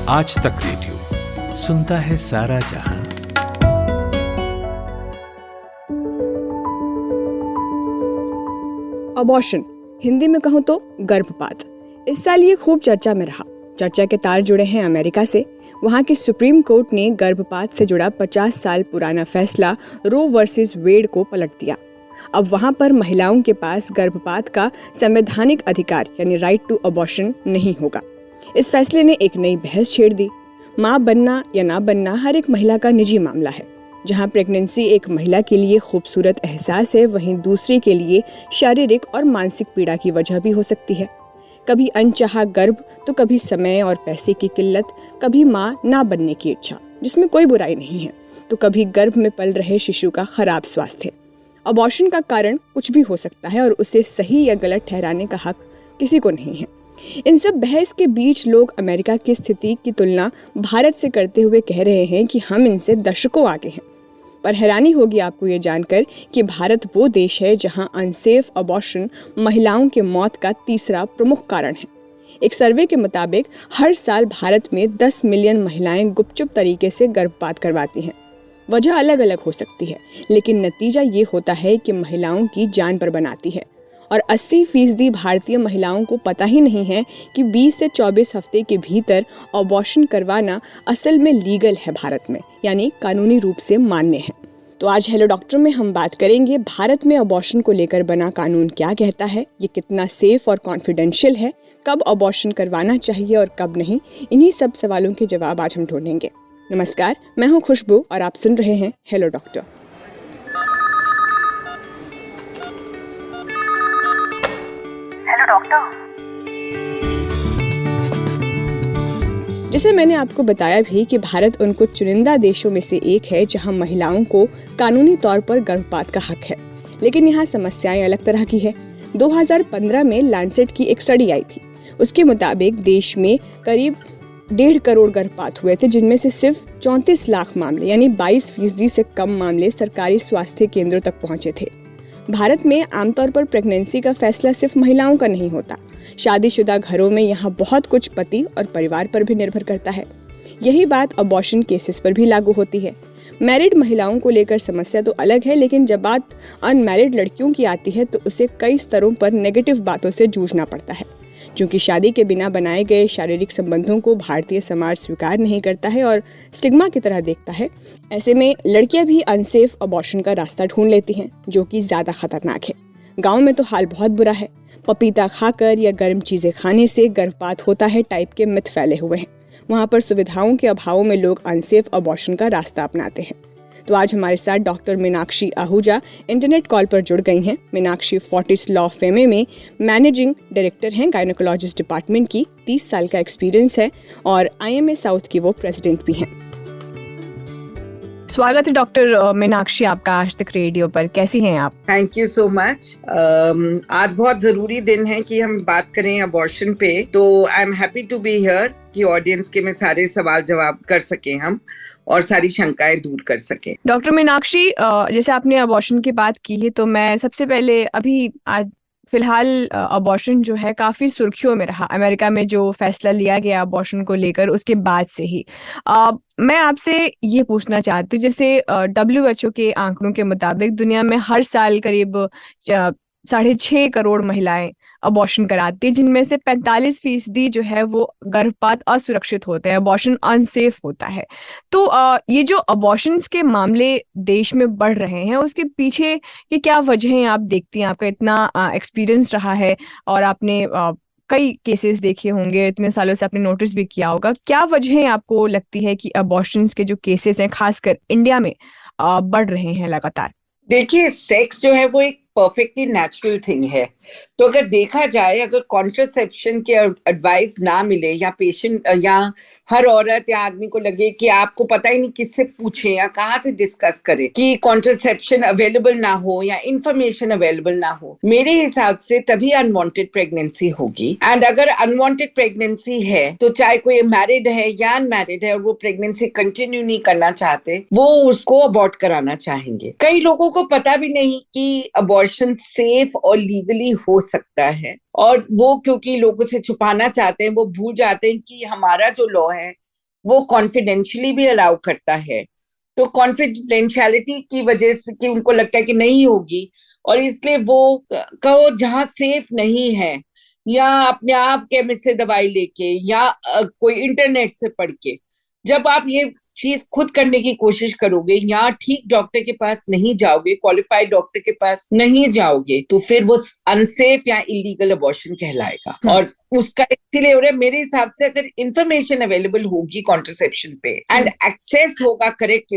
आज तक रेडियो सुनता है सारा जहां। अबॉर्शन, हिंदी में कहूँ तो गर्भपात, इस साल ये खूब चर्चा में रहा। चर्चा के तार जुड़े हैं अमेरिका से। वहाँ की सुप्रीम कोर्ट ने गर्भपात से जुड़ा 50 साल पुराना फैसला रो वर्सेस वेड को पलट दिया। अब वहाँ पर महिलाओं के पास गर्भपात का संवैधानिक अधिकार यानी राइट टू अबॉर्शन नहीं होगा। इस फैसले ने एक नई बहस छेड़ दी। माँ बनना या ना बनना हर एक महिला का निजी मामला है। जहाँ प्रेगनेंसी एक महिला के लिए खूबसूरत एहसास है, वहीं दूसरी के लिए शारीरिक और मानसिक पीड़ा की वजह भी हो सकती है। कभी अनचाहा गर्भ तो कभी समय और पैसे की किल्लत, कभी माँ ना बनने की इच्छा जिसमें कोई बुराई नहीं है, तो कभी गर्भ में पल रहे शिशु का खराब स्वास्थ्य। अबॉर्शन का कारण कुछ भी हो सकता है और उसे सही या गलत ठहराने का हक किसी को नहीं है। इन सब बहस के बीच लोग अमेरिका की स्थिति की तुलना भारत से करते हुए कह रहे हैं कि हम इनसे दशकों आगे हैं। पर हैरानी होगी आपको ये जानकर कि भारत वो देश है जहां अनसेफ अबॉर्शन महिलाओं के मौत का तीसरा प्रमुख कारण है। एक सर्वे के मुताबिक हर साल भारत में 10 मिलियन महिलाएं गुपचुप तरीके से गर्भपात करवाती हैं। वजह अलग अलग हो सकती है, लेकिन नतीजा ये होता है कि महिलाओं की जान पर बनाती है। और 80% भारतीय महिलाओं को पता ही नहीं है कि 20 से 24 हफ्ते के भीतर अबॉर्शन करवाना असल में लीगल है भारत में, यानी कानूनी रूप से मान्य है। तो आज हेलो डॉक्टर में हम बात करेंगे भारत में अबॉर्शन को लेकर बना कानून क्या कहता है, ये कितना सेफ और कॉन्फिडेंशियल है, कब अबॉर्शन करवाना चाहिए और कब नहीं। इन्हीं सब सवालों के जवाब आज हम ढूंढेंगे। नमस्कार, मैं हूँ खुशबू और आप सुन रहे हैं हेलो डॉक्टर। जैसे मैंने आपको बताया भी कि भारत उन कुछ चुनिंदा देशों में से एक है जहां महिलाओं को कानूनी तौर पर गर्भपात का हक है, लेकिन यहाँ समस्याएं अलग तरह की है। 2015 में लैंसेट की एक स्टडी आई थी। उसके मुताबिक देश में करीब 1.5 करोड़ गर्भपात हुए थे, जिनमें से सिर्फ 34 लाख मामले यानी 22% से कम मामले सरकारी स्वास्थ्य केंद्रों तक पहुंचे थे। भारत में आमतौर पर प्रेगनेंसी का फैसला सिर्फ महिलाओं का नहीं होता। शादीशुदा घरों में यहाँ बहुत कुछ पति और परिवार पर भी निर्भर करता है। यही बात अबॉर्शन केसेस पर भी लागू होती है। मैरिड महिलाओं को लेकर समस्या तो अलग है, लेकिन जब बात अनमैरिड लड़कियों की आती है तो उसे कई स्तरों पर नेगेटिव बातों से जूझना पड़ता है। क्योंकि शादी के बिना बनाए गए शारीरिक संबंधों को भारतीय समाज स्वीकार नहीं करता है और स्टिग्मा की तरह देखता है। ऐसे में लड़कियां भी अनसेफ अबॉर्शन का रास्ता ढूंढ लेती हैं, जो कि ज़्यादा खतरनाक है। गांव में तो हाल बहुत बुरा है। पपीता खाकर या गर्म चीज़ें खाने से गर्भपात होता है टाइप के मिथ फैले हुए हैं। वहाँ पर सुविधाओं के अभाव में लोग अनसेफ अबॉर्शन का रास्ता अपनाते हैं। तो आज हमारे साथ doctor Meenakshi Ahuja internet call पर जुड़ गई हैं। मीनाक्षी फोर्टिस लॉ फेमे में मैनेजिंग डायरेक्टर हैं, गायनोकोलॉजिस्ट डिपार्टमेंट की 30 साल का एक्सपीरियंस है और IMA साउथ की वो प्रेसिडेंट भी हैं। स्वागत है डॉक्टर मीनाक्षी आपका आज तक रेडियो पर। कैसी हैं आप? Thank you so much. आज बहुत जरूरी दिन है कि हम बात करें अबॉर्शन पे, तो I am happy to be here कि ऑडियंस के में सारे सवाल जवाब कर सके हम और सारी शंकाएं दूर कर सके। डॉक्टर मीनाक्षी, जैसे आपने अबॉर्शन की बात की है, तो मैं सबसे पहले अभी आज फिलहाल अबॉर्शन जो है काफी सुर्खियों में रहा। अमेरिका में जो फैसला लिया गया अबॉर्शन को लेकर, उसके बाद से ही मैं आपसे ये पूछना चाहती हूँ, जैसे WHO के आंकड़ों के मुताबिक दुनिया में हर साल करीब 6.5 करोड़ महिलाएं अबॉर्शन कराती है, जिनमें से 45% जो है वो गर्भपात असुरक्षित होते हैं, अबॉर्शन अनसेफ होता है। तो ये जो अबॉर्शंस के मामले देश में बढ़ रहे हैं, उसके पीछे की क्या वजहें आप देखती हैं? आपका इतना एक्सपीरियंस रहा है और आपने कई केसेस देखे होंगे, इतने सालों से आपने नोटिस भी किया होगा। क्या वजहें आपको लगती है कि अबॉर्शंस के जो केसेस हैं खासकर इंडिया में बढ़ रहे हैं लगातार? देखिए, सेक्स जो है वो एक परफेक्टली नेचुरल थिंग है। तो अगर देखा जाए, अगर कॉन्ट्रासेप्शन के एडवाइस ना मिले या पेशेंट या हर औरत या आदमी को लगे कि आपको पता ही नहीं किससे पूछे या कहाँ से डिस्कस करें, कि कॉन्ट्रासेप्शन अवेलेबल ना हो या इंफॉर्मेशन अवेलेबल ना हो, मेरे हिसाब से तभी अनवांटेड प्रेगनेंसी होगी। एंड अगर अनवांटेड प्रेगनेंसी है तो चाहे कोई मैरिड है या अनमैरिड है और वो प्रेगनेंसी कंटिन्यू नहीं करना चाहते, वो उसको अबॉर्ट कराना चाहेंगे। कई लोगों को पता भी नहीं कि अबॉर्शन सेफ और लीगली हो सकता है, और वो क्योंकि लोगों से छुपाना चाहते हैं, वो भूल जाते हैं कि हमारा जो लॉ है वो कॉन्फिडेंशियली भी अलाउ करता है, तो कॉन्फिडेंशियलिटी की वजह से कि उनको लगता है कि नहीं होगी, और इसलिए वो कहो जहाँ सेफ नहीं है, या अपने आप केमिस्ट से दवाई लेके, या कोई इंटरनेट से पढ़ के, जब आप ये चीज खुद करने की कोशिश करोगे या ठीक डॉक्टर के पास नहीं जाओगे, क्वालिफाइड डॉक्टर के पास नहीं जाओगे, तो फिर वो अनसेफ या इलीगल अबॉर्शन कहलाएगा। और उसका इसीलिए हो रहा है, मेरे हिसाब से अगर इंफॉर्मेशन अवेलेबल होगी कॉन्ट्रसेप्शन पे एंड एक्सेस होगा करेक्ट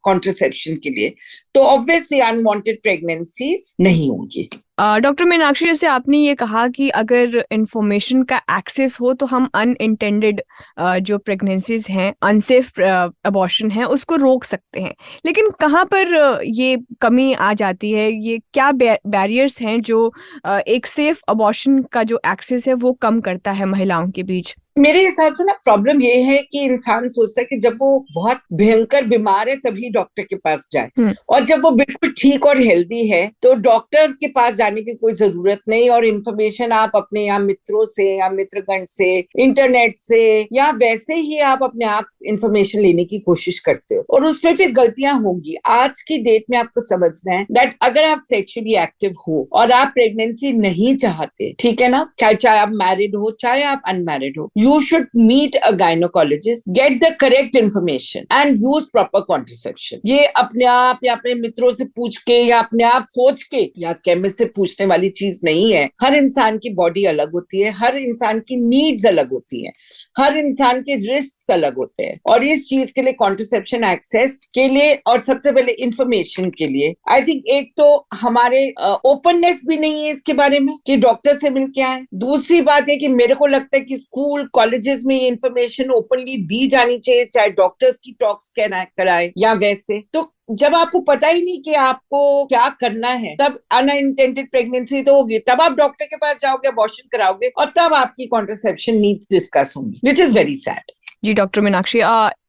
कॉन्ट्रसेप्शन के लिए, तो ऑब्वियसली अनवांटेड प्रेगनेंसीज नहीं होंगी। डॉक्टर मीनाक्षी, जैसे आपने ये कहा कि अगर इंफॉर्मेशन का एक्सेस हो तो हम अनइंटेंडेड जो प्रेगनेंसीज हैं, अनसेफ अबॉर्शन है, उसको रोक सकते हैं, लेकिन कहाँ पर ये कमी आ जाती है? ये क्या बैरियर्स हैं जो एक सेफ अबॉर्शन का जो एक्सेस है वो कम करता है महिलाओं के बीच? मेरे हिसाब से ना प्रॉब्लम ये है कि इंसान सोचता है कि जब वो बहुत भयंकर बीमार है तभी डॉक्टर के पास जाए, और जब वो बिल्कुल ठीक और हेल्दी है तो डॉक्टर के पास जाने की कोई जरूरत नहीं, और इन्फॉर्मेशन आप अपने यहाँ मित्रों से या मित्रगण से, इंटरनेट से, या वैसे ही आप अपने आप इंफॉर्मेशन लेने की कोशिश करते हो, और उसमें फिर गलतियां होंगी। आज की डेट में आपको समझना है दैट अगर आप सेक्सुअली एक्टिव हो और आप प्रेगनेंसी नहीं चाहते, ठीक है ना, चाहे आप मैरिड हो चाहे आप अनमैरिड हो, you should meet a gynecologist, get the correct information and use proper contraception। ये अपने आप या अपने मित्रों से पूछ के या अपने आप सोच के या केमिस्ट से पूछने वाली चीज नहीं है। हर इंसान की बॉडी अलग होती है, हर इंसान की नीड्स अलग होती हैं, हर इंसान के रिस्क अलग होते हैं, और इस चीज के लिए कॉन्ट्रसेप्शन एक्सेस के लिए और सबसे पहले इंफॉर्मेशन के लिए आई थिंक एक तो हमारे ओपननेस भी नहीं है इसके बारे में कि डॉक्टर से मिल के आए। दूसरी बात है कि मेरे को लगता है कि स्कूल कॉलेजेस में ये इन्फॉर्मेशन ओपनली दी जानी चाहिए, चाहे डॉक्टर्स की टॉक्स कराए या वैसे। तो जब आपको पता ही नहीं कि आपको क्या करना है, तब अनइंटेंडेड प्रेगनेंसी तो होगी, तब आप डॉक्टर के पास जाओगे, अबॉर्शन कराओगे, और तब आपकी कॉन्ट्रसेप्शन नीड्स डिस्कस होंगी, विच इज वेरी सैड। जी डॉक्टर मीनाक्षी,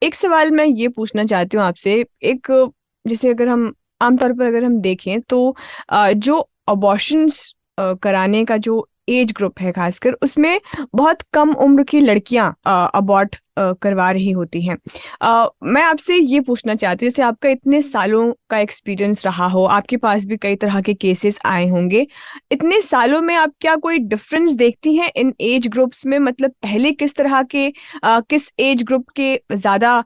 एक सवाल मैं ये पूछना चाहती हूँ आपसे। एक जैसे अगर हम आमतौर पर अगर हम देखें तो जो अबॉर्शंस कराने का जो एज ग्रुप है खासकर, उसमें बहुत कम उम्र की लड़कियां अबॉर्ट करवा रही होती हैं। मैं आपसे ये पूछना चाहती हूँ, जैसे आपका इतने सालों का एक्सपीरियंस रहा हो, आपके पास भी कई तरह के केसेस आए होंगे, इतने सालों में आप क्या कोई डिफरेंस देखती हैं इन एज ग्रुप्स में? मतलब पहले किस तरह के किस एज ग्रुप के ज़्यादा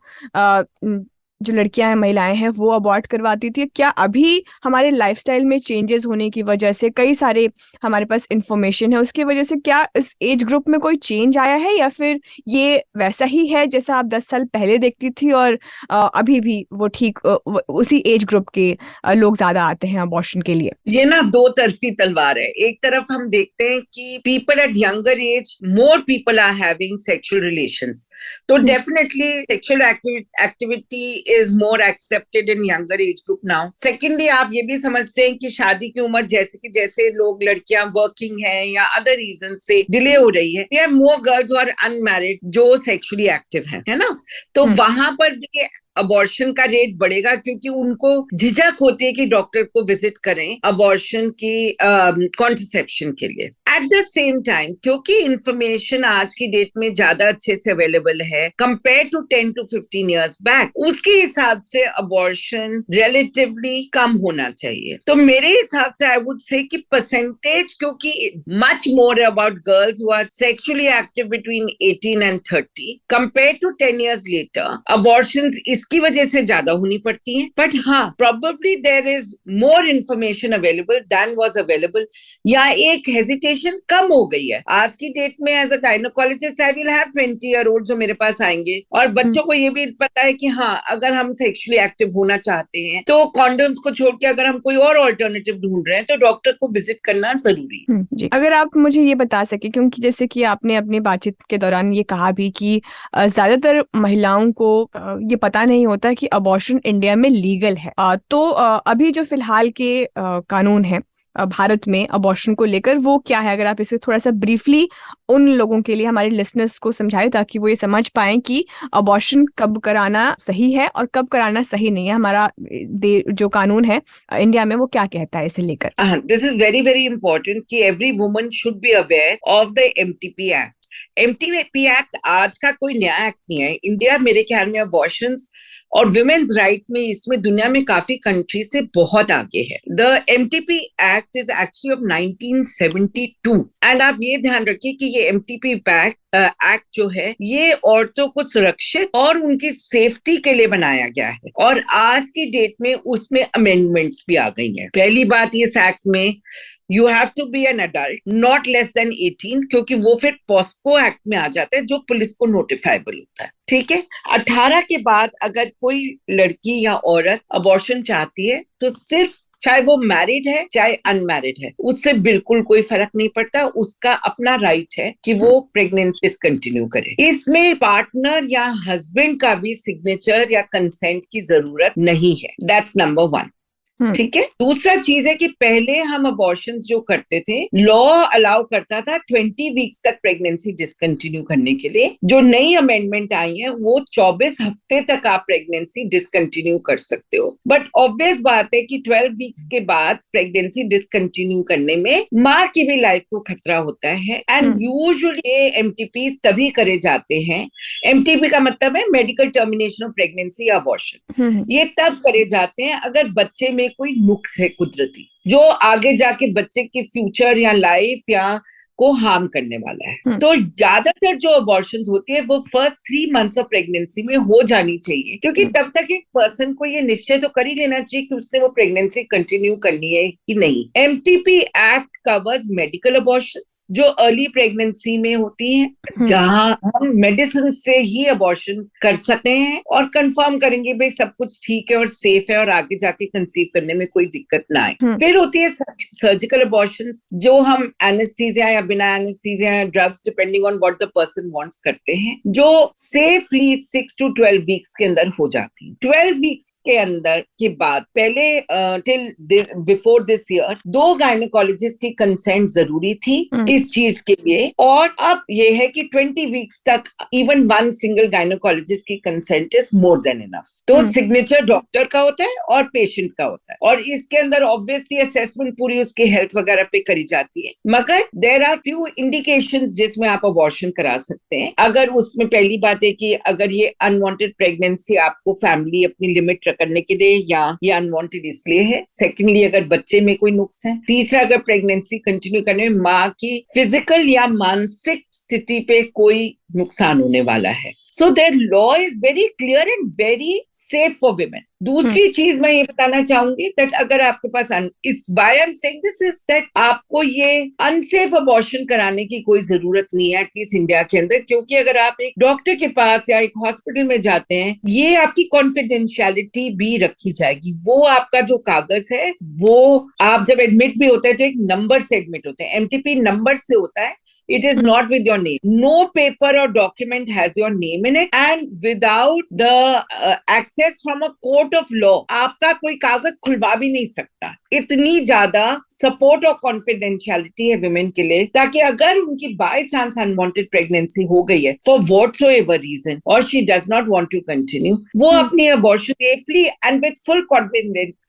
जो लड़कियां हैं, महिलाएं हैं, वो अबॉर्ट करवाती थी? क्या अभी हमारे लाइफस्टाइल में चेंजेस होने की वजह से, कई सारे हमारे पास इंफॉर्मेशन है, उसकी वजह से क्या इस एज ग्रुप में कोई चेंज आया है, या फिर ये वैसा ही है जैसा आप 10 साल पहले देखती थी और अभी भी वो ठीक उसी एज ग्रुप के लोग ज्यादा आते हैं अबॉर्शन के लिए? ये ना दो तरफी तलवार है। एक तरफ हम देखते हैं कि people at younger age, more people are having sexual relations, तो definitely sexual activity is more accepted in younger age group now। Secondly, आप ये भी समझते हैं कि शादी की उम्र जैसे कि जैसे लोग, लड़कियां वर्किंग हैं या अदर रीजन से डिले हो रही है, या मोर गर्ल्स और अनमैरिड जो सेक्सुअली एक्टिव हैं, है ना, तो वहां पर भी अबॉर्शन का रेट बढ़ेगा, क्योंकि उनको झिझक होती है कि डॉक्टर को विजिट करें अबॉर्शन की कॉन्ट्रसेप्शन के लिए। एट द सेम टाइम, क्योंकि इंफॉर्मेशन आज की डेट में ज्यादा अच्छे से अवेलेबल है compare to 10 to 15 years back, उसके हिसाब से अबॉर्शन रिलेटिवली कम होना चाहिए। तो मेरे हिसाब से आई वुड से कि परसेंटेज, क्योंकि much more about girls who are sexually active between 18 and 30 compare to 10 years later, abortion इसकी वजह से ज्यादा होनी पड़ती है। बट हाँ, probably there is more information available than was available, या एक हेजिटेशन कम हो गई है। आज की डेट में as a gynaecologist I will have 20-year-old जो मेरे पास आएंगे, और बच्चों को ये भी पता है कि हाँ, अगर हम सेक्सुअली एक्टिव होना चाहते हैं तो कॉन्डोम्स को छोड़ के अगर हम कोई और ऑल्टरनेटिव ढूंढ रहे हैं तो डॉक्टर को विजिट करना जरूरी है। जी, अगर आप मुझे ये बता सके, क्योंकि जैसे कि आपने अपनी बातचीत के दौरान ये कहा भी कि ज्यादातर महिलाओं को ये पता नहीं होता कि अबॉर्शन इंडिया में लीगल है, तो अभी जो फिलहाल के कानून है भारत में अबॉर्शन को लेकर, वो क्या है? अगर आप इसे थोड़ा सा ब्रीफली उन लोगों के लिए, हमारे लिसनर्स को समझाएं, ताकि वो ये समझ पाएं कि अबॉर्शन कब कराना सही है और कब कराना सही नहीं है। हमारा जो कानून है इंडिया में वो क्या कहता है इसे लेकर? This is very very important कि every woman should be aware of the MTP act. MTP act आज का कोई नया एक्ट नहीं है। इंडिया मेरे ख्याल में अबॉर्शंस और वुमेन्स राइट में इसमें दुनिया में काफी कंट्री से बहुत आगे है। The MTP act is actually of 1972 and आप ये ध्यान रखिए कि ये एमटीपी एक्ट जो है ये औरतों को सुरक्षित और उनकी सेफ्टी के लिए बनाया गया है और आज की डेट में उसमें अमेंडमेंट्स भी आ गई हैं। पहली बात इस एक्ट में you have to be an adult not less than 18, क्योंकि वो फिर पॉस्को एक्ट में आ जाता है जो पुलिस को नोटिफाइबल होता है। ठीक है, 18 के बाद अगर कोई लड़की या औरत अबॉर्शन चाहती है तो सिर्फ चाहे वो मैरिड है चाहे अनमैरिड है उससे बिल्कुल कोई फर्क नहीं पड़ता, उसका अपना राइट है कि वो प्रेगनेंसी डिसकंटिन्यू करे। इसमें पार्टनर या हस्बैंड का भी सिग्नेचर या कंसेंट की जरूरत नहीं है। That's number 1। ठीक है, दूसरा चीज है कि पहले हम अबॉर्शन जो करते थे लॉ अलाउ करता था 20 वीक्स तक प्रेगनेंसी डिसकंटिन्यू करने के लिए। जो नई अमेंडमेंट आई है वो 24 हफ्ते तक आप प्रेगनेंसी डिसकंटिन्यू कर सकते हो। बट ऑब्वियस बात है कि 12 वीक्स के बाद प्रेगनेंसी डिसकंटिन्यू करने में माँ की भी लाइफ को खतरा होता है एंड यूजुअली ये एमटीपी तभी करे जाते हैं। एमटीपी का मतलब है मेडिकल टर्मिनेशन ऑफ प्रेगनेंसी या अबॉर्शन। ये तब करे जाते हैं अगर बच्चे में कोई नुक्स है कुदरती जो आगे जाके बच्चे के फ्यूचर या लाइफ या को हार्म करने वाला है। तो ज्यादातर जो अबॉर्शंस होती है वो फर्स्ट 3 मंथ्स ऑफ प्रेगनेंसी में हो जानी चाहिए, क्योंकि तब तक एक पर्सन को ये निश्चय तो कर ही लेना चाहिए कि उसने वो प्रेगनेंसी कंटिन्यू करनी है कि नहीं। MTP act covers medical abortions जो अर्ली प्रेगनेंसी में होती हैं, जहां हम मेडिसिन से ही अबॉर्शन कर सकते हैं और कंफर्म करेंगे भाई सब कुछ ठीक है और सेफ है और आगे जाके कंसीव करने में कोई दिक्कत ना आए। फिर होती है सर्जिकल अबॉर्शंस जो हम एनेस्थीसिया या बिना एनेस्थीसिया या drugs depending on what the person wants करते हैं, जो सेफली 6 to 12 वीक्स के अंदर हो जाती है। 12 वीक्स के अंदर के बाद पहले till before this year 2 gynaecologist की कंसेंट जरूरी थी इस चीज के लिए, और अब ये है कि 20 वीक्स तक इवन 1 सिंगल गायनेकोलॉजिस्ट की consent is more than enough. तो सिग्नेचर डॉक्टर का होता है और पेशेंट का होता है और इसके अंदर ऑब्वियसली असेसमेंट पूरी उसकी हेल्थ वगैरह पे करी जाती है। मगर देयर आर फ्यू इंडिकेशंस जिसमें आप अबॉर्शन करा सकते हैं। अगर उसमें पहली बात है कि अगर ये अनवांटेड प्रेगनेंसी आपको फैमिली अपनी लिमिट करने के लिए या ये अनवांटेड इसलिए है। सेकेंडली अगर बच्चे में कोई नुक्स है। तीसरा अगर प्रेगनेंसी कंटिन्यू करने में माँ की फिजिकल या मानसिक स्थिति पे कोई नुकसान होने वाला है। So their law is very clear and very safe for women. दूसरी चीज मैं ये बताना चाहूंगी that अगर आपके पास इस why I'm saying this is that आपको ये अनसेफ अबॉर्शन कराने की कोई जरूरत नहीं है एटलीस्ट इंडिया के अंदर, क्योंकि अगर आप एक डॉक्टर के पास या एक हॉस्पिटल में जाते हैं ये आपकी कॉन्फिडेंशियलिटी भी रखी जाएगी। वो आपका जो कागज है वो आप जब एडमिट भी होते हैं तो एक नंबर से एडमिट होते हैं। एमटीपी नंबर से होता है। It is not with your name. No paper or document has your name in it, and without the access from a court of law, आपका कोई कागज खुलवा भी नहीं सकता। इतनी ज्यादा सपोर्ट और कॉन्फिडेंशियलिटी है विमेन के लिए, ताकि अगर उनकी बाय चांस अनवांटेड प्रेगनेंसी हो गई है फॉर व्हाटसोएवर रीजन और she does not want to continue, वो अपनी abortion safely and with full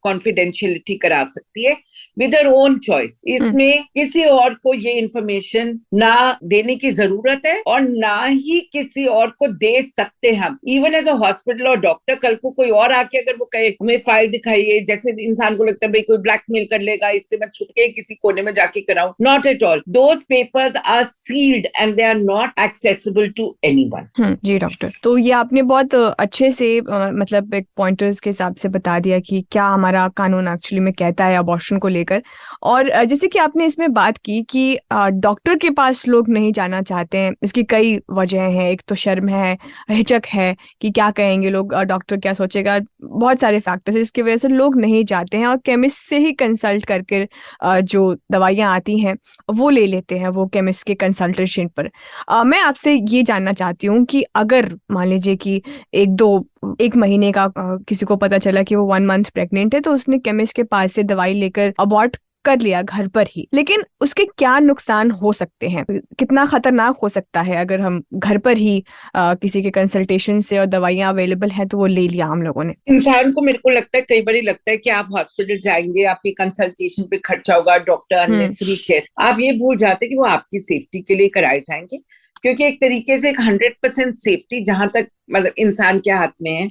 confidentiality करा सकती है विद हर ओन चॉइस। इसमें किसी और को ये इंफॉर्मेशन ना देने की जरूरत है और ना ही किसी और को दे सकते हम। इवन एज अ हॉस्पिटल और डॉक्टर, कल को कोई और आके अगर वो कहे हमें फाइल दिखाइए, जैसे इंसान को लगता है भाई कोई ब्लैकमेल कर लेगा इससे मैं छुप के किसी कोने में जाके कराऊं, not at all. Those papers are sealed and they are not accessible to anyone. जी डॉक्टर, तो ये आपने बहुत अच्छे से मतलब एक पॉइंटर्स के हिसाब से बता दिया कि क्या हमारा कानून एक्चुअली में कहता है अबॉर्शन को लेकर। और जैसे कि आपने इसमें बात की कि डॉक्टर के पास लोग नहीं जाना चाहते हैं, इसकी कई वजह हैं। एक तो शर्म है, हिचक है कि क्या कहेंगे लोग, डॉक्टर क्या सोचेगा, बहुत सारे फैक्टर्स इसकी वजह से लोग नहीं जाते हैं और केमिस्ट से ही कंसल्ट करके जो दवाइयाँ आती हैं वो ले लेते हैं वो केमिस्ट के कंसल्टेशन पर। मैं आपसे ये जानना चाहती हूँ कि अगर मान लीजिए कि एक महीने का किसी को पता चला कि वो 1 month प्रेग्नेंट है, तो उसने केमिस्ट के पास से दवाई लेकर अबॉर्ट कर लिया घर पर ही, लेकिन उसके क्या नुकसान हो सकते हैं, कितना खतरनाक हो सकता है अगर हम घर पर ही किसी के कंसल्टेशन से और दवाइयाँ अवेलेबल है तो वो ले लिया हम लोगों ने। इंसान को, मेरे को लगता है कई बार लगता है कि आप हॉस्पिटल जाएंगे, आपकी कंसल्टेशन पे खर्चा होगा, डॉक्टर अननेसेसरी टेस्ट, आप ये भूल जाते हैं कि वो आपकी सेफ्टी के लिए कराए जाएंगे। क्योंकि एक तरीके से एक 100% सेफ्टी जहां तक मतलब इंसान के हाथ में है,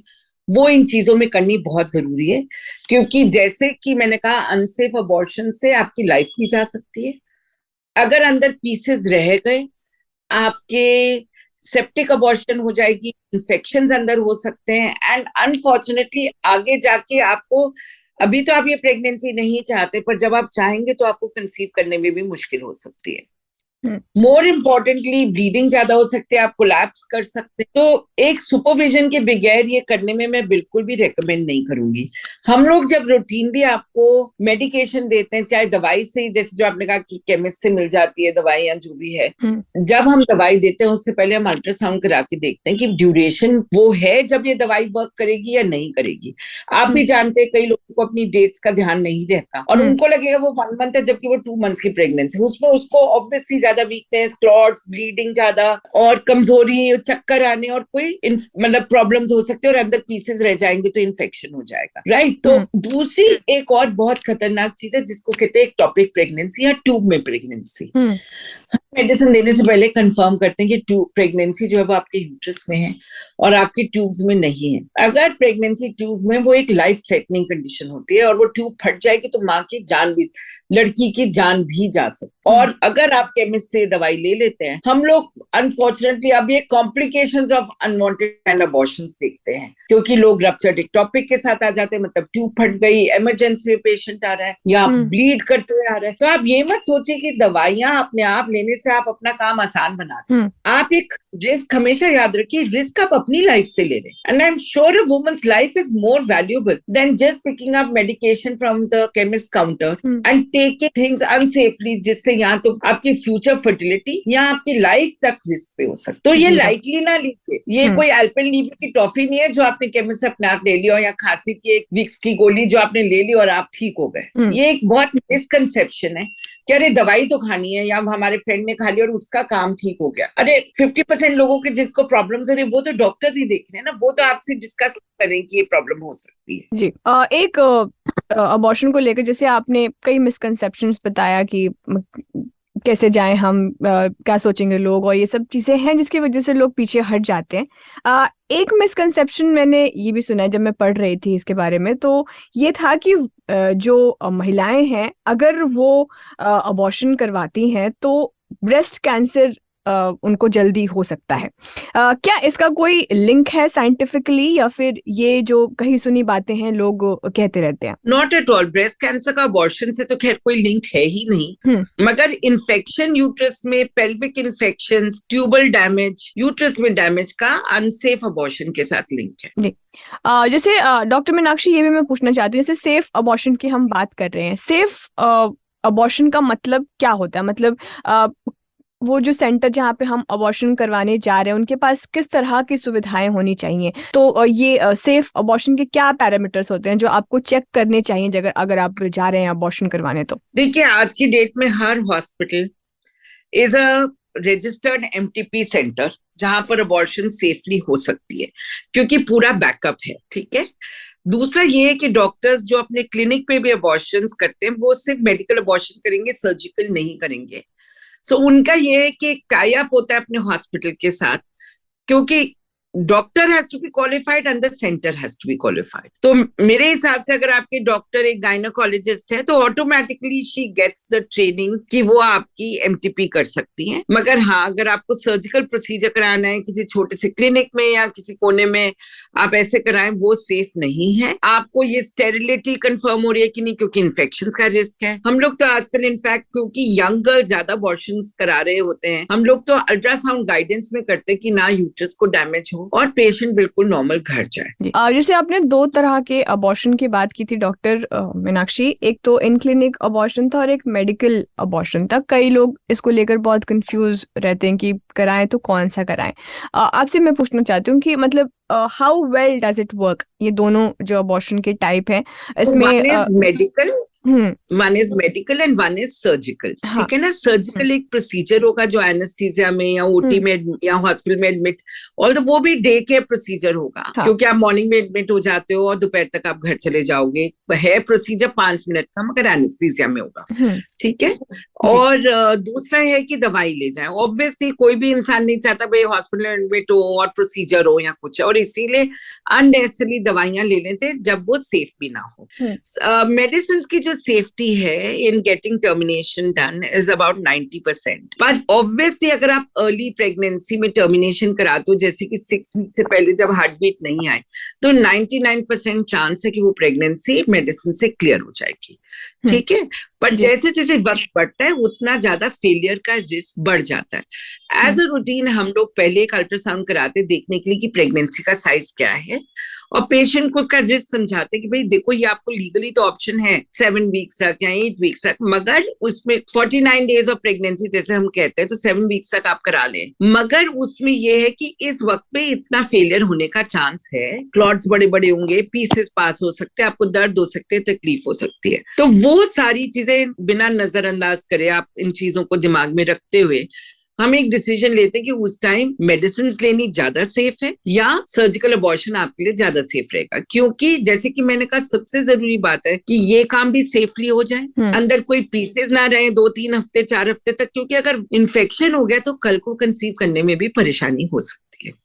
वो इन चीजों में करनी बहुत जरूरी है। क्योंकि जैसे कि मैंने कहा, अनसेफ अबॉर्शन से आपकी लाइफ भी जा सकती है। अगर अंदर पीसेस रह गए, आपके सेप्टिक अबॉर्शन हो जाएगी, इन्फेक्शंस अंदर हो सकते हैं, एंड अनफॉर्चुनेटली आगे जाके आपको, अभी तो आप ये प्रेगनेंसी नहीं चाहते, पर जब आप चाहेंगे तो आपको कंसीव करने में भी मुश्किल हो सकती है। मोर इम्पोर्टेंटली ब्लीडिंग ज्यादा हो सकती है, आप कोलैप्स कर सकते हैं। तो एक सुपरविजन के बगैर ये करने में मैं बिल्कुल भी रेकमेंड नहीं करूंगी। हम लोग जब रूटीनली आपको मेडिकेशन देते हैं, चाहे दवाई से, जैसे जो आपने कहा कि केमिस्ट से मिल जाती है दवाई या जो भी है, जब हम दवाई देते हैं उससे पहले हम अल्ट्रासाउंड करा के देखते हैं कि ड्यूरेशन वो है जब ये दवाई वर्क करेगी या नहीं करेगी। आप भी जानते हैं कई लोगों को अपनी डेट्स का ध्यान नहीं रहता और उनको लगेगा वो 1 मंथ है जबकि वो 2 मंथ्स की प्रेगनेंसी, उसमें उसको ऑब्वियसली ज्यादा वीकनेस, क्लॉट्स, ब्लीडिंग ज्यादा और कमजोरी, चक्कर आने और कोई मतलब प्रॉब्लम्स हो सकते हैं और अंदर पीसेस रह जाएंगे तो इन्फेक्शन हो जाएगा, राइट। तो दूसरी एक और बहुत खतरनाक चीज है जिसको कहते हैं एक्टोपिक प्रेगनेंसी या ट्यूब में प्रेगनेंसी। मेडिसिन देने से पहले कंफर्म करते हैं कि प्रेगनेंसी जो है वो आपके यूट्रस में है और आपके ट्यूब्स में नहीं है। अगर प्रेगनेंसी ट्यूब में, वो एक लाइफ थ्रेटनिंग कंडीशन होती है और वो ट्यूब फट जाएगी तो माँ की जान भी, लड़की की जान भी जा सकती है। और अगर आप केमिस्ट से दवाई ले लेते हैं, हम लोग अनफॉर्चुनेटली अब ये complications of unwanted and abortions देखते हैं, क्योंकि लोग रप्चर्ड एक्टोपिक के साथ आ जाते हैं, मतलब ट्यूब फट गई, इमरजेंसी में पेशेंट आ रहा है या ब्लीड करते हुए आ रहा है। तो आप ये मत सोचिए कि दवाइयां अपने आप लेने से आप अपना काम आसान बना रहे हैं। आप एक रिस्क हमेशा याद रखिए, रिस्क आप अपनी लाइफ से ले रहे हैं। And I am sure a woman's life is more valuable than just picking up medication from the chemist counter and taking things unsafely, जिससे या तो आपकी फ्यूचर फर्टिलिटी या आपकी लाइफ तक रिस्क पे हो सकता। तो ये लाइटली ना लीजिए, ये कोई एल्पेनलीबे की टॉफी नहीं है जो आपने केमिस्ट से अपने आप ले लिया, या खांसी की एक विक्स की गोली जो आपने ले ली और आप ठीक हो गए। ये एक बहुत मिसकंसेप्शन है कि अरे दवाई तो खानी है, या हमारे फ्रेंड ने खा ली और उसका काम ठीक हो गया। अरे 50% लोगों के जिसको प्रॉब्लम्स हो रही है वो तो डॉक्टर्स ही देख रहे हैं ना, वो तो आपसे डिस्कस करें कि ये प्रॉब्लम हो सकती है। जी, एक अबॉर्शन को लेकर जैसे आपने कई मिसकंसेप्शंस बताया कि कैसे जाएं हम, क्या सोचेंगे लोग, और ये सब चीजें हैं जिसकी वजह से लोग पीछे हट जाते हैं। एक मिसकंसेप्शन मैंने ये भी सुना है जब मैं पढ़ रही थी इसके बारे में, तो ये था कि जो महिलाएं हैं अगर वो अबॉर्शन करवाती हैं तो ब्रेस्ट कैंसर उनको जल्दी हो सकता है। क्या इसका कोई लिंक है साइंटिफिकली, या फिर ये जो कहीं सुनी बातें हैं लोग कहते रहते हैं? Not at all. Breast cancer का अबॉर्शन से तो खैर कोई लिंक है ही नहीं, मगर इन्फेक्शन यूट्रस में, pelvic infections, tubal damage, uterus में डैमेज का अनसेफ अबॉर्शन के साथ लिंक है। जैसे डॉक्टर मीनाक्षी, ये भी मैं पूछना चाहती हूँ, जैसे सेफ अबॉर्शन की हम बात कर रहे हैं, सेफ अबॉर्शन का मतलब क्या होता है? मतलब वो जो सेंटर जहाँ पे हम अबॉर्शन करवाने जा रहे हैं उनके पास किस तरह की सुविधाएं होनी चाहिए? तो ये सेफ अबॉर्शन के क्या पैरामीटर्स होते हैं जो आपको चेक करने चाहिए अगर आप जा रहे हैं अबॉर्शन करवाने? तो देखिए, आज की डेट में हर hospital is a registered MTP centre जहां पर अबॉर्शन सेफली हो सकती है, क्योंकि पूरा बैकअप है, ठीक है। दूसरा ये है कि डॉक्टर्स जो अपने क्लिनिक पे भी अबॉर्शन करते हैं वो सिर्फ मेडिकल अबॉर्शन करेंगे, सर्जिकल नहीं करेंगे। सो उनका ये है कि टाई अप होता है अपने हॉस्पिटल के साथ, क्योंकि doctor has to be qualified and the centre has to be qualified. तो मेरे हिसाब से अगर आपके डॉक्टर एक गायनोकोलॉजिस्ट है तो automatically she gets the training कि वो आपकी एमटीपी कर सकती हैं। मगर हाँ, अगर आपको सर्जिकल प्रोसीजर कराना है किसी छोटे से क्लिनिक में या किसी कोने में आप ऐसे कराएं, वो सेफ नहीं है। आपको ये स्टेरिलिटी कंफर्म हो रही है कि नहीं, क्योंकि इन्फेक्शन का रिस्क है। हम लोग तो आजकल इनफैक्ट क्योंकि यंग गर्ल ज्यादा अबॉर्शन करा रहे होते हैं, हम लोग तो अल्ट्रासाउंड गाइडेंस में करते हैं कि ना यूट्रस को डैमेज हो और पेशेंट बिल्कुल नॉर्मल घर जाए। जैसे आपने 2 तरह के अबॉर्शन की बात की थी डॉक्टर मीनाक्षी, एक तो इन क्लिनिक अबॉर्शन था और एक मेडिकल अबॉर्शन था। कई लोग इसको लेकर बहुत कंफ्यूज रहते हैं कि कराएं तो कौन सा कराएं। आपसे मैं पूछना चाहती हूँ कि मतलब how well does it work, ये दोनों जो अबॉर्शन के टाइप हैं इसमें? One is medical one is medical and one is surgical. ठीक है ना, सर्जिकल एक प्रोसीजर होगा जो एनेस्थीसिया में या ओटी में या हॉस्पिटल में एडमिट, और वो भी डे केयर प्रोसीजर होगा, क्योंकि आप मॉर्निंग में एडमिट हो जाते हो और दोपहर तक आप घर चले जाओगे। है प्रोसीजर 5 मिनट का, मगर एनेस्थीसिया में होगा। ठीक है। और दूसरा है कि दवाई ले जाए। ऑब्वियसली कोई भी इंसान नहीं चाहता भाई हॉस्पिटल में एडमिट हो और प्रोसीजर हो या कुछ, और इसीलिए अननेसेसरी दवाइयां ले लेते जब वो सेफ भी ना हो। मेडिसिन की जो सेफ्टी है in getting termination done is about 90%। पर ऑब्वियसली अगर आप अर्ली प्रेगनेंसी में टर्मिनेशन कराते हो, जैसे कि 6 वीक से पहले जब हार्ट बीट नहीं आए, तो 99% चांस है कि वो प्रेगनेंसी मेडिसिन से क्लियर हो जाएगी। ठीक है। पर जैसे जैसे वक्त बढ़ता है उतना ज्यादा फेलियर का रिस्क बढ़ जाता है। एज अ रूटीन हम लोग पहले एक अल्ट्रासाउंड कराते देखने के लिए कि प्रेगनेंसी का साइज क्या है, और पेशेंट को उसका रिस्क समझाते कि भाई देखो ये आपको लीगली तो ऑप्शन है 7 वीक्स तक या 8 वीक्स तक, मगर उसमें 49 डेज ऑफ प्रेगनेंसी जैसे हम कहते हैं, तो 7 वीक्स तक आप करा लें, मगर उसमें ये है कि इस वक्त पे इतना फेलियर होने का चांस है, क्लॉट्स बड़े बड़े होंगे, पीसेस पास हो सकते हैं, आपको दर्द हो सकते हैं, तकलीफ हो सकती है। तो वो सारी चीजें बिना नजरअंदाज करे, आप इन चीजों को दिमाग में रखते हुए हम एक डिसीजन लेते हैं कि उस टाइम मेडिसिन लेनी ज्यादा सेफ है या सर्जिकल अबॉर्शन आपके लिए ज्यादा सेफ रहेगा। क्योंकि जैसे कि मैंने कहा, सबसे जरूरी बात है कि ये काम भी सेफली हो जाए, अंदर कोई पीसेस ना रहे 2-3 हफ्ते 4 हफ्ते तक, क्योंकि अगर इन्फेक्शन हो गया तो कल को कंसीव करने में भी परेशानी हो सकती है,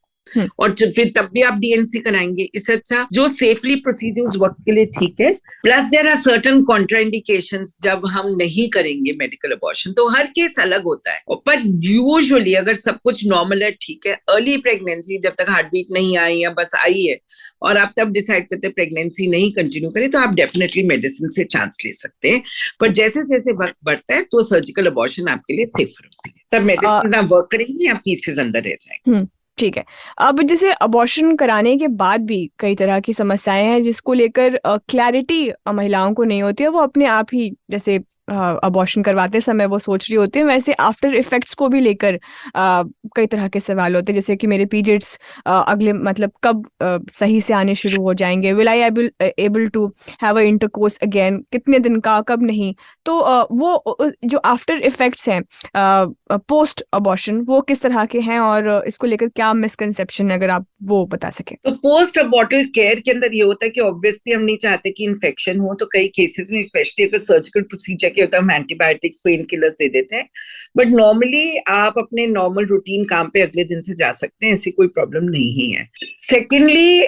और फिर तब भी आप डीएनसी कराएंगे। इससे अच्छा जो सेफली प्रोसीजर उस वक्त के लिए ठीक है। Plus there are certain contraindications जब हम नहीं करेंगे मेडिकल अबॉर्शन, तो हर केस अलग होता है। पर यूजुअली अगर सब कुछ नॉर्मल है, ठीक है, अर्ली प्रेगनेंसी जब तक हार्ट बीट नहीं आई या बस आई है और आप तब डिसाइड करते हैं प्रेगनेंसी नहीं कंटिन्यू करें, तो आप डेफिनेटली मेडिसिन से चांस ले सकते हैं। पर जैसे जैसे वक्त बढ़ता है तो सर्जिकल अबॉर्शन आपके लिए सेफर होती है, तब मेडिसिन आप वर्क करेंगे या पीसेस अंदर रह जाएंगे। ठीक है। अब जैसे अबॉर्शन कराने के बाद भी कई तरह की समस्याएं हैं जिसको लेकर क्लैरिटी महिलाओं को नहीं होती है। वो अपने आप ही जैसे अबॉर्शन करवाते समय वो सोच रही होती है, वैसे आफ्टर इफेक्ट्स को भी लेकर कई तरह के सवाल होते हैं, जैसे कि मेरे पीरियड्स अगले मतलब कब सही से आने शुरू हो जाएंगे, will I able to have a intercourse again, कितने दिन का, कब नहीं। तो वो जो आफ्टर इफेक्ट्स हैं पोस्ट अबॉर्शन, वो किस तरह के हैं और इसको लेकर क्या मिसकंसेप्शन है, अगर आप वो बता सकें। तो पोस्ट अबॉर्टल केयर के अंदर ये होता है कि ऑब्वियसली हम नहीं चाहते कि इन्फेक्शन हो, तो कई केसेस में स्पेशली अगर सर्जिकल प्रोसीजर के होता है हम एंटीबायोटिक्स पेन किलर्स दे देते हैं, बट नॉर्मली आप अपने नॉर्मल रूटीन काम पे अगले दिन से जा सकते हैं, ऐसी कोई प्रॉब्लम नहीं है। सेकेंडली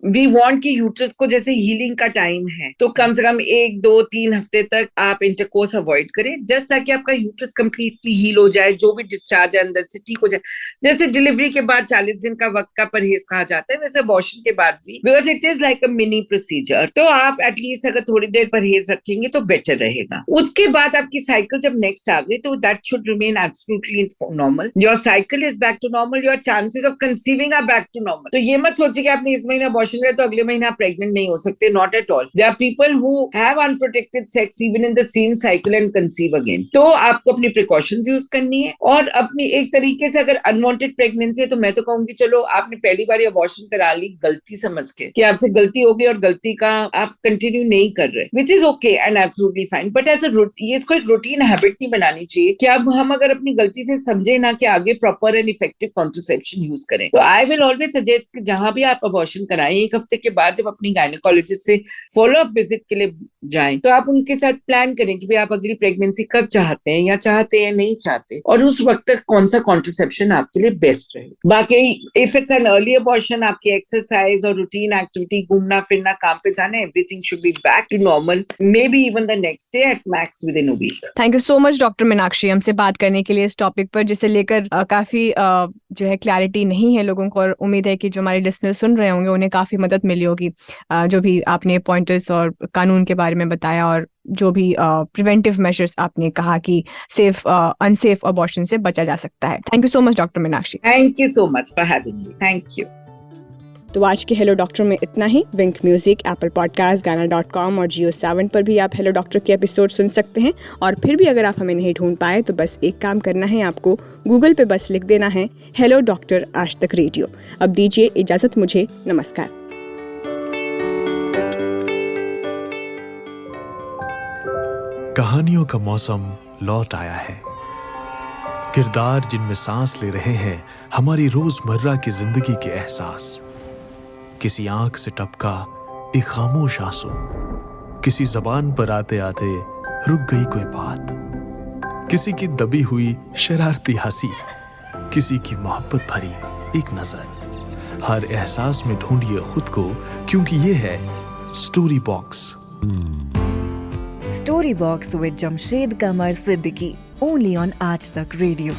वी वांट कि यूट्रस को जैसे हीलिंग का टाइम है, तो कम से कम 1, 2, 3 हफ्ते तक आप इंटरकोर्स अवॉइड करें, जस्ट ताकि आपका यूट्रस कंप्लीटली हील हो जाए, जो भी डिस्चार्ज है अंदर से ठीक हो जाए। जैसे डिलीवरी के बाद 40 दिन का वक्त का परहेज कहा जाता है, वैसे अबॉर्शन के बाद भी, because it is like a mini procedure, तो आप एटलीस्ट अगर थोड़ी देर परहेज रखेंगे तो बेटर रहेगा। उसके बाद आपकी साइकिल जब नेक्स्ट आ गई तो that should remain absolutely normal. Your cycle is back to normal, your chances of conceiving are back to normal. तो ये मत सोचिए कि आपने इस महीने अबॉर्शन किया तो अगले महीने आप प्रेग्नेंट नहीं हो सकते, not at all. There are people who have unprotected sex even in the same cycle and conceive again. तो आपको अपनी प्रिकॉशंस यूज करनी है, और अपनी एक तरीके से अगर अनवांटेड प्रेगनेंसी है तो मैं तो कहूंगी चलो आपने पहली बार अबॉर्शन करा ली गलती समझ के कि आपसे गलती हो गई और गलती का आप कंटिन्यू नहीं कर रहे, which is okay and absolutely fine, but as ये इसको एक रूटीन हैबिट नहीं बनानी चाहिए कि अब हम अगर अपनी गलती से समझे ना कि आगे proper and effective contraception use करें। तो आई विल ऑलवेज सजेस्ट कि जहां भी आप अबॉर्शन कराएं, 1 हफ्ते के बाद जब अपनी गायनेकोलॉजिस्ट से फॉलो अप विजिट के लिए जाएं, तो आप उनके साथ प्लान करें कि भाई आप अगली प्रेगनेंसी कब चाहते हैं, या चाहते हैं नहीं चाहते, और उस वक्त तक कौन सा कॉन्ट्रासेप्शन आपके लिए बेस्ट रहे। बाकी if it's an early abortion, आपकी एक्सरसाइज और रूटीन एक्टिविटी, घूमना फिरना, काम पे जाना, everything should be back to normal, maybe even the next day at max within a week. Thank you so much doctor Meenakshi हमसे बात करने के लिए इस टॉपिक पर, जिसे लेकर काफी जो है क्लैरिटी नहीं है लोगों को, और उम्मीद है कि जो हमारे लिसनर सुन रहे होंगे उन्हें काफी मदद मिली होगी जो भी आपने पॉइंटर्स और कानून के बारे में बताया, और जो भी प्रिवेंटिव मेजर्स आपने कहा कि सेफ अनसेफ अबॉर्शन से बचा जा सकता है। Thank you so much doctor Meenakshi. Thank you so much for having me. Thank you. तो आज के हेलो डॉक्टर में इतना ही। विंक म्यूजिक, एप्पल पॉडकास्ट, गाना.com और Jio7 पर भी आप हेलो डॉक्टर के एपिसोड सुन सकते हैं। और फिर भी अगर आप हमें नहीं ढूंढ पाए तो बस एक काम करना है, आपको गूगल पे बस लिख देना है हेलो डॉक्टर आज तक रेडियो। अब दीजिए इजाजत मुझे, नमस्कार। कहानियों का मौसम लौट आया है। किरदार जिनमें सांस ले रहे हैं हमारी रोजमर्रा की जिंदगी के एहसास। किसी आंख से टपका एक खामोश आंसू, किसी जबान पर आते आते रुक गई कोई बात, किसी की दबी हुई शरारती हंसी, किसी की मोहब्बत भरी एक नजर। हर एहसास में ढूंढिए खुद को, क्योंकि ये है story box. Story box with Jamshed Qamar Siddiqui, only on आज तक रेडियो।